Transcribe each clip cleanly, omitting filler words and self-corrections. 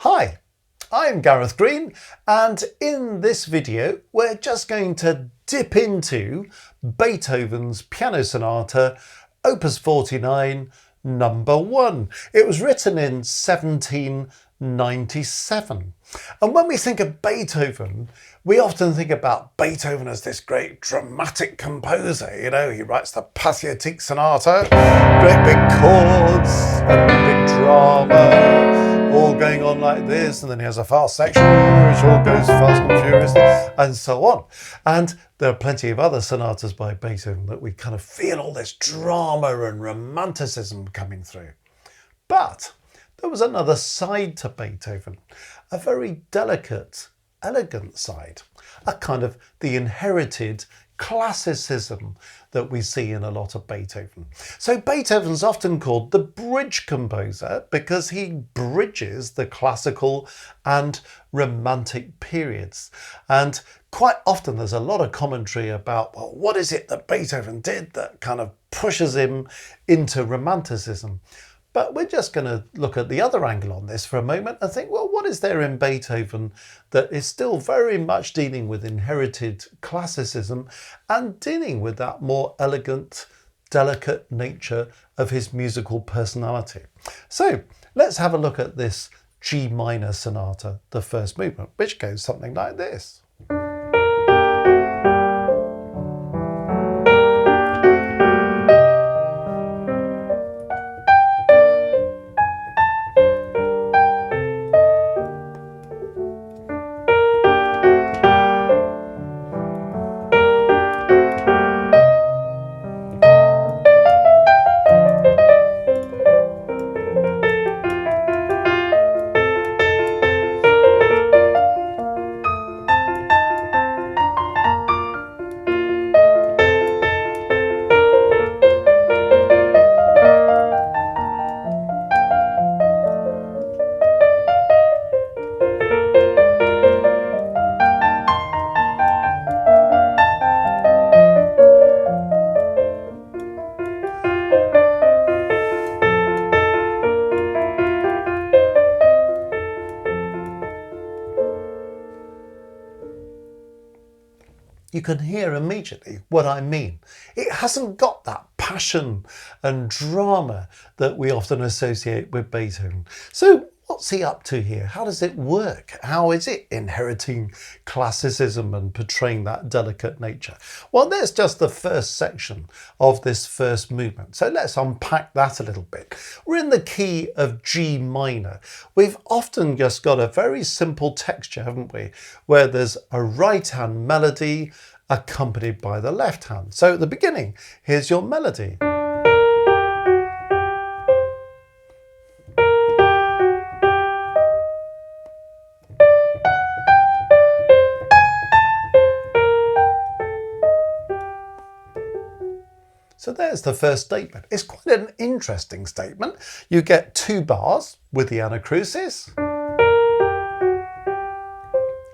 Hi, I'm Gareth Green, and in this video we're just going to dip into Beethoven's Piano Sonata, Opus 49, number 1. It was written in 1797. And when we think of Beethoven, we often think about Beethoven as this great dramatic composer. You know, he writes the Pathetic Sonata, great big chords and big drama, all going on like this, and then he has a fast section which all goes fast and furiously, and so on. And there are plenty of other sonatas by Beethoven that we kind of feel all this drama and romanticism coming through. But there was another side to Beethoven, a very delicate, elegant side, a kind of the inherited classicism that we see in a lot of Beethoven. So Beethoven's often called the bridge composer because he bridges the classical and romantic periods. And quite often there's a lot of commentary about, well, what is it that Beethoven did that kind of pushes him into romanticism? But we're just going to look at the other angle on this for a moment and think, well, what is there in Beethoven that is still very much dealing with inherited classicism and dealing with that more elegant, delicate nature of his musical personality? So let's have a look at this G minor sonata, the first movement, which goes something like this. You can hear immediately what I mean. It hasn't got that passion and drama that we often associate with Beethoven. So what's he up to here? How does it work? How is it inheriting classicism and portraying that delicate nature? Well, there's just the first section of this first movement. So let's unpack that a little bit. We're in the key of G minor. We've often just got a very simple texture, haven't we? Where there's a right hand melody accompanied by the left hand. So at the beginning, here's your melody. So there's the first statement. It's quite an interesting statement. You get 2 bars with the anacrusis,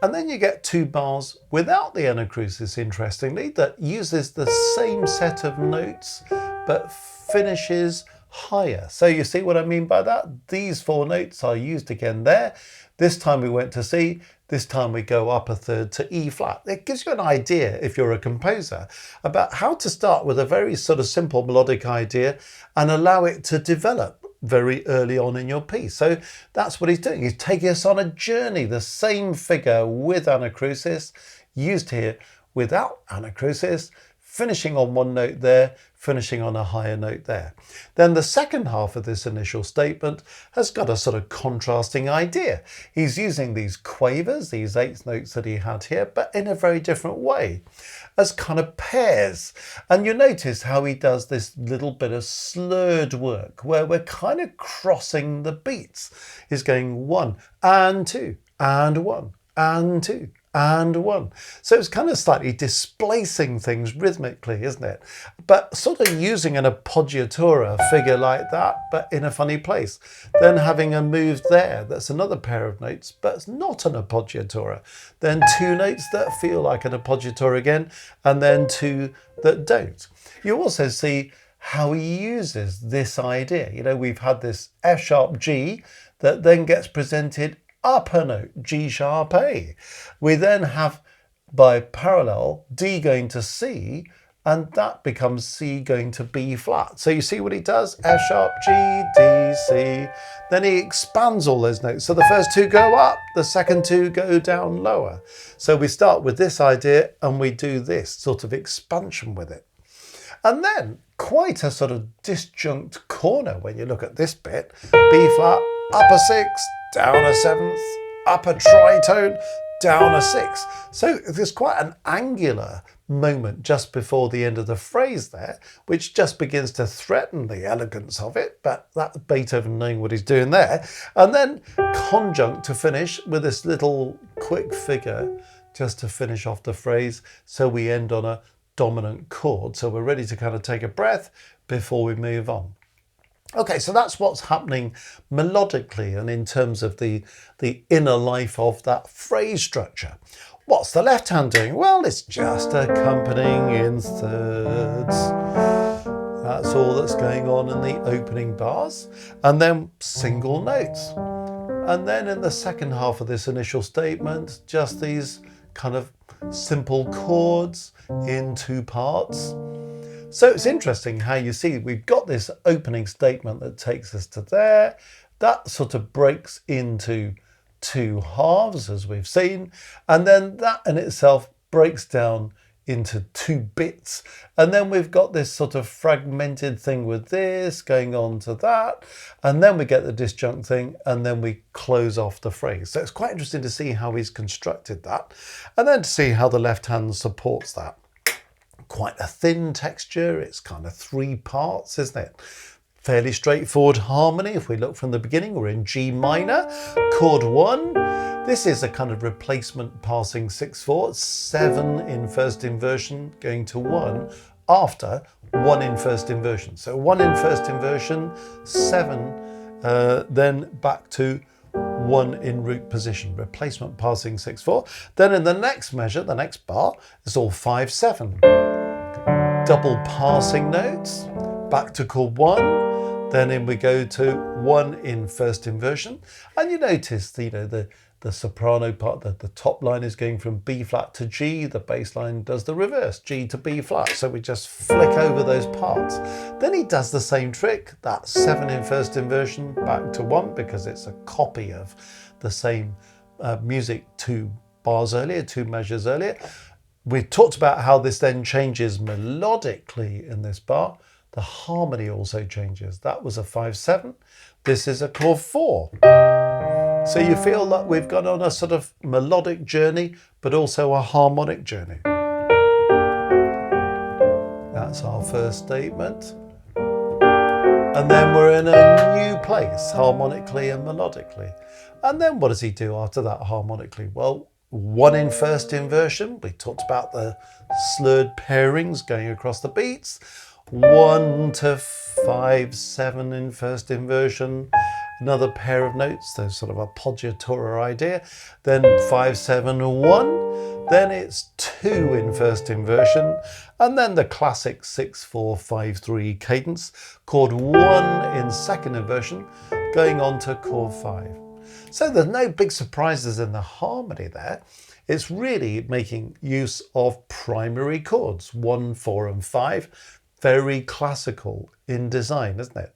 and then you get 2 bars without the anacrusis, interestingly, that uses the same set of notes but finishes higher. So you see what I mean by that? These 4 notes are used again there. This time we went to C, this time we go up a third to E flat. It gives you an idea, if you're a composer, about how to start with a very sort of simple melodic idea and allow it to develop very early on in your piece. So that's what he's doing. He's taking us on a journey. The same figure with anacrusis, used here without anacrusis, finishing on 1 note there, finishing on a higher note there. Then the second half of this initial statement has got a sort of contrasting idea. He's using these quavers, these 8th notes that he had here, but in a very different way, as kind of pairs. And you notice how he does this little bit of slurred work where we're kind of crossing the beats. He's going 1 and 2 and 1 and 2 and 1. So it's kind of slightly displacing things rhythmically, isn't it? But sort of using an appoggiatura figure like that, but in a funny place. Then having a move there, that's another pair of notes, but it's not an appoggiatura. Then 2 notes that feel like an appoggiatura again, and then 2 that don't. You also see how he uses this idea. You know, we've had this F sharp G that then gets presented upper note, G sharp A. We then have, by parallel, D going to C, and that becomes C going to B flat. So you see what he does? F sharp, G, D, C. Then he expands all those notes. So the first two go up, the second two go down lower. So we start with this idea and we do this sort of expansion with it. And then quite a sort of disjunct corner when you look at this bit. B flat, up a 6, down a 7th, up a tritone, down a 6. So there's quite an angular moment just before the end of the phrase there, which just begins to threaten the elegance of it, but that's Beethoven knowing what he's doing there. And then conjunct to finish with this little quick figure just to finish off the phrase. So we end on a dominant chord. So we're ready to kind of take a breath before we move on. Okay, so that's what's happening melodically and in terms of the inner life of that phrase structure. What's the left hand doing? Well, it's just accompanying in thirds. That's all that's going on in the opening bars. And then single notes. And then in the second half of this initial statement, just these kind of simple chords in two parts. So it's interesting how you see we've got this opening statement that takes us to there. That sort of breaks into two halves, as we've seen, and then that in itself breaks down into two bits, and then we've got this sort of fragmented thing with this going on to that, and then we get the disjunct thing, and then we close off the phrase. So it's quite interesting to see how he's constructed that, and then to see how the left hand supports that. Quite a thin texture, it's kind of three parts, isn't it? Fairly straightforward harmony. If we look from the beginning, we're in G minor, chord 1. This is a kind of replacement passing 6/4, 7 in first inversion, going to 1 after 1 in first inversion. So 1 in first inversion, 7, then back to 1 in root position, replacement passing 6/4. Then in the next measure, the next bar, it's all 5/7. Double passing notes, back to chord 1. Then in we go to 1 in first inversion, and you notice the soprano part, the top line is going from B flat to G, the bass line does the reverse, G to B flat, so we just flick over those parts. Then he does the same trick, that 7 in first inversion, back to 1, because it's a copy of the same music 2 bars earlier, 2 measures earlier. We talked about how this then changes melodically in this bar. The harmony also changes. That was a 5/7. This is a chord 4. So you feel that we've gone on a sort of melodic journey, but also a harmonic journey. That's our first statement. And then we're in a new place, harmonically and melodically. And then what does he do after that harmonically? Well, 1 in first inversion. We talked about the slurred pairings going across the beats. 1 to 5/7 in first inversion, another pair of notes, those sort of appoggiatura idea, then 5/7/1, then it's 2 in first inversion, and then the classic 6/4/5/3 cadence, chord 1 in second inversion, going on to chord 5. So there's no big surprises in the harmony there. It's really making use of primary chords, 1, 4 and 5. Very classical in design, isn't it?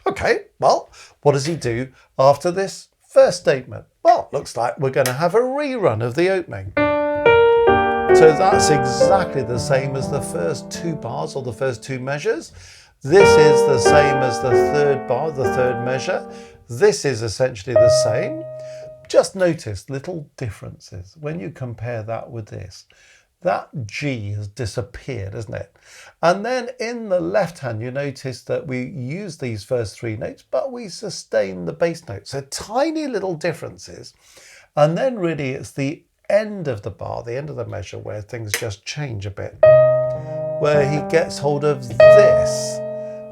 Okay, well, what does he do after this first statement? Well, looks like we're going to have a rerun of the opening. So that's exactly the same as the first 2 bars or the first 2 measures. This is the same as the third bar, the third measure. This is essentially the same. Just notice little differences when you compare that with this. That G has disappeared, hasn't it? And then in the left hand, you notice that we use these first 3 notes, but we sustain the bass note. So tiny little differences. And then really it's the end of the bar, the end of the measure, where things just change a bit, where he gets hold of this,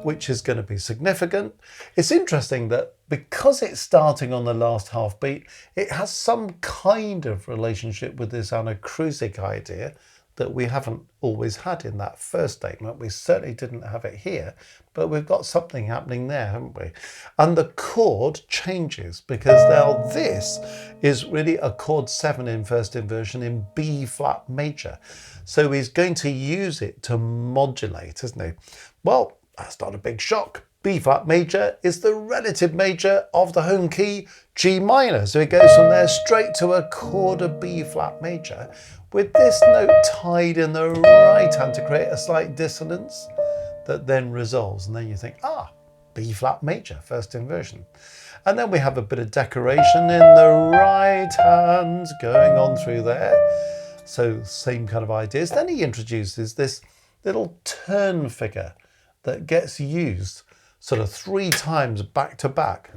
which is going to be significant. It's interesting that because it's starting on the last half beat, it has some kind of relationship with this anacrusic idea that we haven't always had in that first statement. We certainly didn't have it here, but we've got something happening there, haven't we? And the chord changes because now this is really a chord 7 in first inversion in B flat major. So he's going to use it to modulate, isn't he? Well, that's not a big shock. B flat major is the relative major of the home key G minor. So it goes from there straight to a chord of B flat major with this note tied in the right hand to create a slight dissonance that then resolves. And then you think, B flat major, first inversion. And then we have a bit of decoration in the right hand going on through there. So same kind of ideas. Then he introduces this little turn figure that gets used sort of 3 times back to back.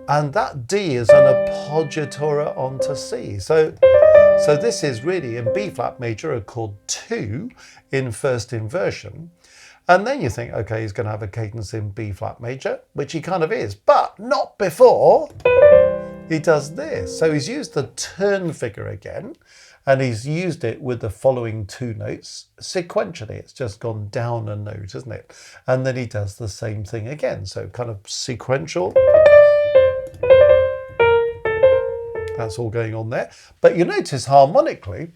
And that D is an appoggiatura onto C. So this is really in B flat major a chord 2 in first inversion. And then you think, okay, he's going to have a cadence in B flat major, which he kind of is, but not before he does this. So he's used the turn figure again, and he's used it with the following 2 notes sequentially. It's just gone down a note, isn't it? And then he does the same thing again. So kind of sequential. That's all going on there. But you notice harmonically,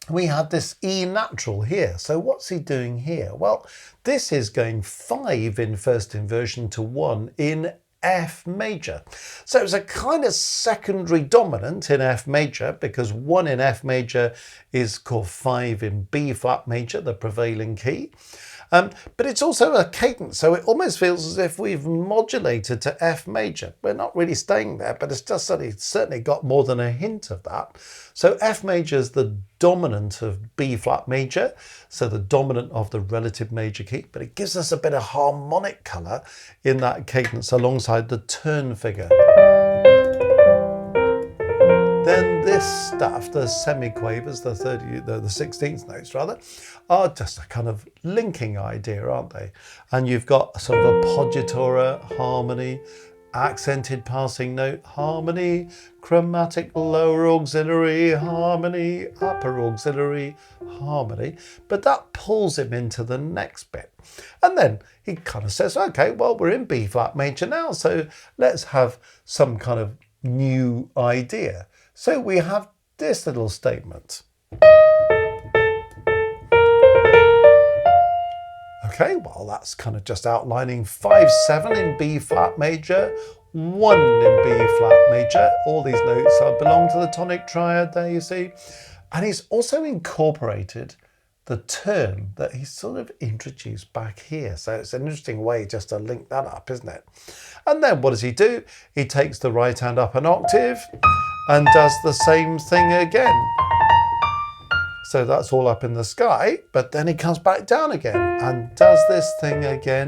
we have this E natural here. So what's he doing here? Well, this is going 5 in first inversion to 1 in F major. So it's a kind of secondary dominant in F major because 1 in F major is called 5 in B flat major, the prevailing key. But it's also a cadence, so it almost feels as if we've modulated to F major. We're not really staying there, but it's just certainly got more than a hint of that. So F major is the dominant of B flat major, so the dominant of the relative major key, but it gives us a bit of harmonic colour in that cadence alongside the turn figure. Then this stuff, the semiquavers, the 16th notes rather, are just a kind of linking idea, aren't they? And you've got sort of appoggiatura, harmony, accented passing note, harmony, chromatic lower auxiliary, harmony, upper auxiliary, harmony. But that pulls him into the next bit. And then he kind of says, okay, well, we're in B flat major now, so let's have some kind of new idea. So we have this little statement. Okay, well, that's kind of just outlining 5/7 in B flat major, 1 in B flat major. All these notes belong to the tonic triad there, you see. And he's also incorporated the turn that he sort of introduced back here. So it's an interesting way just to link that up, isn't it? And then what does he do? He takes the right hand up an octave and does the same thing again. So that's all up in the sky, but then he comes back down again and does this thing again.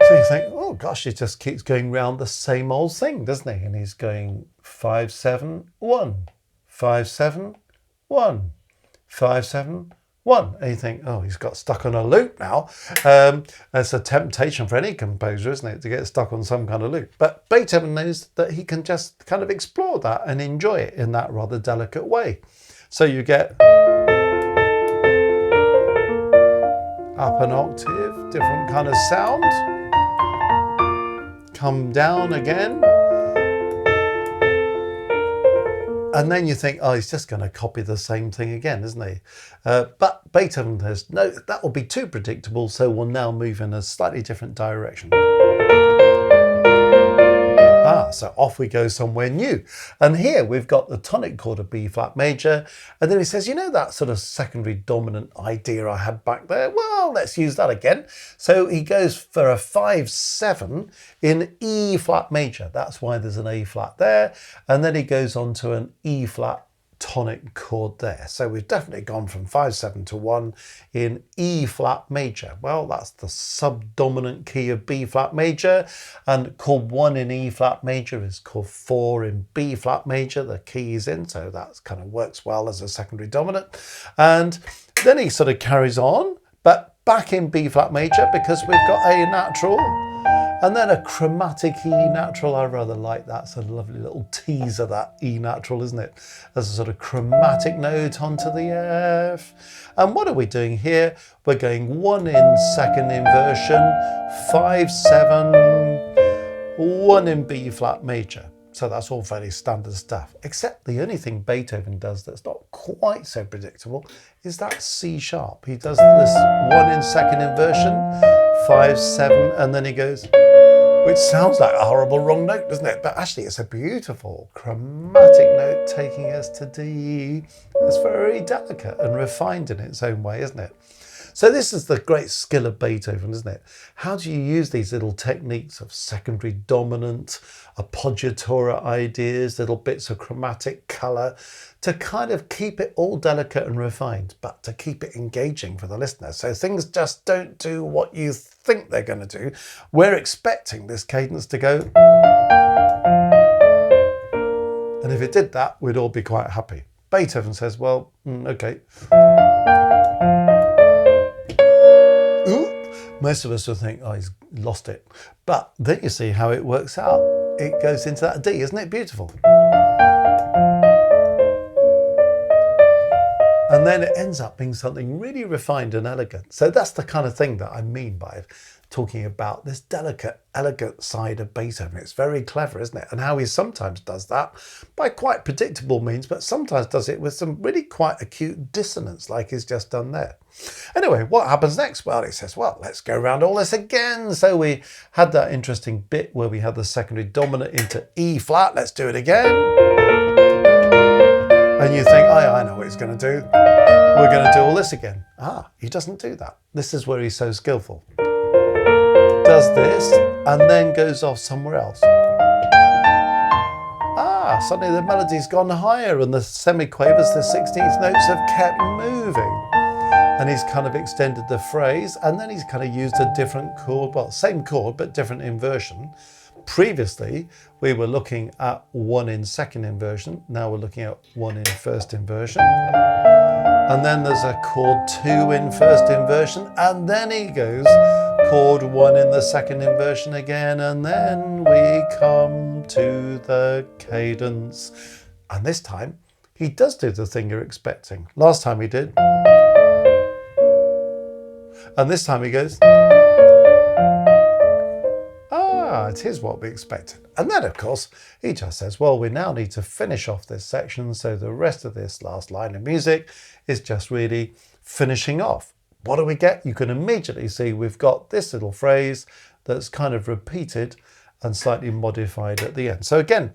So you think, oh gosh, he just keeps going round the same old thing, doesn't he? And he's going 5/7 1, 5/7 1, 5/7 1. And you think, oh, he's got stuck on a loop now. It's a temptation for any composer, isn't it, to get stuck on some kind of loop. But Beethoven knows that he can just kind of explore that and enjoy it in that rather delicate way. So you get up an octave, different kind of sound. Come down again. And then you think, oh, he's just going to copy the same thing again, isn't he? But Beethoven says, no, that will be too predictable, so we'll now move in a slightly different direction. So off we go somewhere new. And here we've got the tonic chord of B flat major. And then he says, you know that sort of secondary dominant idea I had back there? Well, let's use that again. So he goes for a 5/7 in E flat major. That's why there's an A flat there. And then he goes on to an E flat tonic chord there. So we've definitely gone from 5/7 to 1 in E flat major. Well, that's the subdominant key of B flat major, and chord 1 in E flat major is chord 4 in B flat major, the key is in, so that kind of works well as a secondary dominant. And then he sort of carries on, but back in B flat major because we've got A natural. And then a chromatic E natural. I rather like that. It's a lovely little tease of that E natural, isn't it? As a sort of chromatic note onto the F. And what are we doing here? We're going 1 in second inversion, 5, 7, 1 in B flat major. So that's all fairly standard stuff, except the only thing Beethoven does that's not quite so predictable is that C sharp. He does this 1 in second inversion, 5, 7, and then he goes, which sounds like a horrible wrong note, doesn't it? But actually it's a beautiful chromatic note taking us to D. It's very delicate and refined in its own way, isn't it? So this is the great skill of Beethoven, isn't it? How do you use these little techniques of secondary dominant, appoggiatura ideas, little bits of chromatic colour, to kind of keep it all delicate and refined, but to keep it engaging for the listener. So things just don't do what you think they're going to do. We're expecting this cadence to go. And if it did that, we'd all be quite happy. Beethoven says, well, okay. Most of us will think, oh, he's lost it. But then you see how it works out. It goes into that D, isn't it beautiful? And then it ends up being something really refined and elegant. So that's the kind of thing that I mean by talking about this delicate, elegant side of Beethoven. It's very clever, isn't it? And how he sometimes does that by quite predictable means, but sometimes does it with some really quite acute dissonance like he's just done there. Anyway, what happens next? Well, he says, well, let's go around all this again. So we had that interesting bit where we had the secondary dominant into E flat. Let's do it again. And you think, oh, I know what he's going to do. We're going to do all this again. Ah, he doesn't do that. This is where he's so skillful. Does this and then goes off somewhere else. Ah, suddenly the melody's gone higher and the semiquavers, the 16th notes have kept moving. And he's kind of extended the phrase, and then he's kind of used a different chord, well, same chord, but different inversion. Previously, we were looking at 1 in second inversion. Now we're looking at 1 in first inversion. And then there's a chord 2 in first inversion. And then he goes chord 1 in the second inversion again. And then we come to the cadence. And this time, he does do the thing you're expecting. Last time he did. And this time he goes, it is what we expected. And then, of course, he just says, well, we now need to finish off this section. So the rest of this last line of music is just really finishing off. What do we get? You can immediately see we've got this little phrase that's kind of repeated and slightly modified at the end. So again,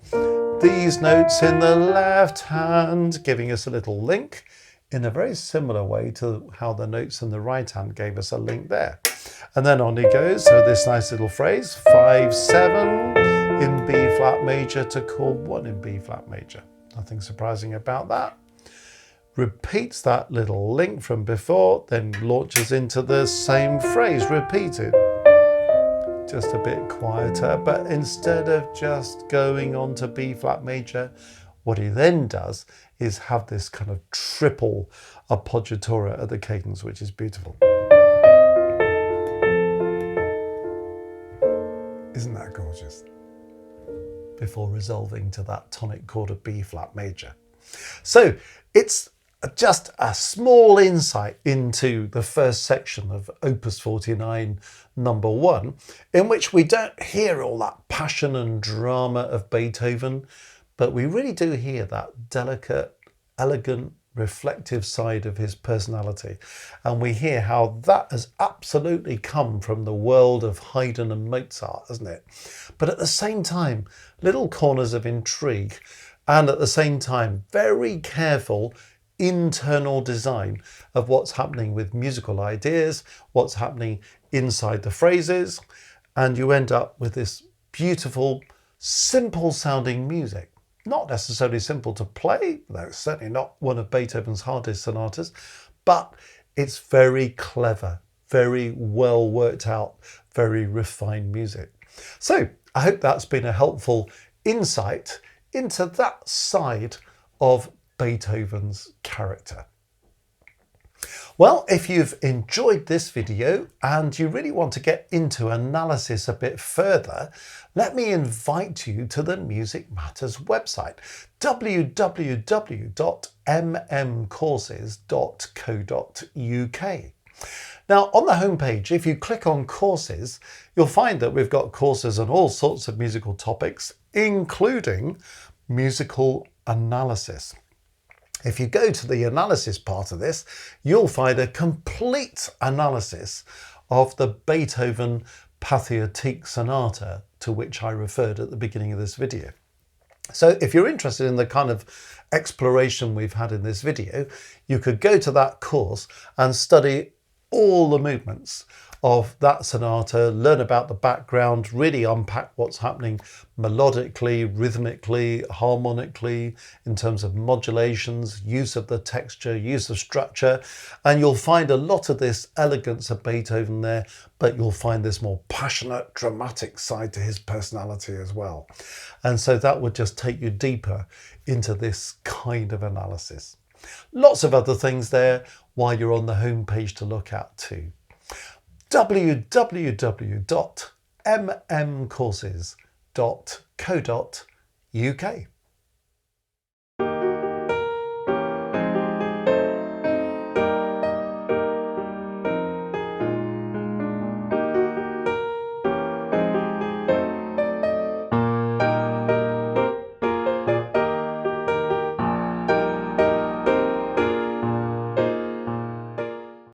these notes in the left hand giving us a little link in a very similar way to how the notes in the right hand gave us a link there. And then on he goes, so this nice little phrase, 5, 7 in B flat major to chord 1 in B flat major. Nothing surprising about that. Repeats that little link from before, then launches into the same phrase, repeated. Just a bit quieter, but instead of just going on to B flat major, what he then does is have this kind of triple appoggiatura at the cadence, which is beautiful. Isn't that gorgeous? Before resolving to that tonic chord of B flat major. So it's just a small insight into the first section of Opus 49, number 1, in which we don't hear all that passion and drama of Beethoven, but we really do hear that delicate, elegant, reflective side of his personality. And we hear how that has absolutely come from the world of Haydn and Mozart, hasn't it? But at the same time, little corners of intrigue, and at the same time, very careful internal design of what's happening with musical ideas, what's happening inside the phrases, and you end up with this beautiful, simple sounding music. Not necessarily simple to play, though it's certainly not one of Beethoven's hardest sonatas, but it's very clever, very well worked out, very refined music. So I hope that's been a helpful insight into that side of Beethoven's character. Well, if you've enjoyed this video and you really want to get into analysis a bit further, let me invite you to the Music Matters website, www.mmcourses.co.uk. Now, on the homepage, if you click on courses, you'll find that we've got courses on all sorts of musical topics, including musical analysis. If you go to the analysis part of this, you'll find a complete analysis of the Beethoven Patriotique Sonata, to which I referred at the beginning of this video. So if you're interested in the kind of exploration we've had in this video, you could go to that course and study all the movements of that sonata, learn about the background, really unpack what's happening melodically, rhythmically, harmonically, in terms of modulations, use of the texture, use of structure, and you'll find a lot of this elegance of Beethoven there, but you'll find this more passionate, dramatic side to his personality as well. And so that would just take you deeper into this kind of analysis. Lots of other things there while you're on the homepage to look at too. www.mmcourses.co.uk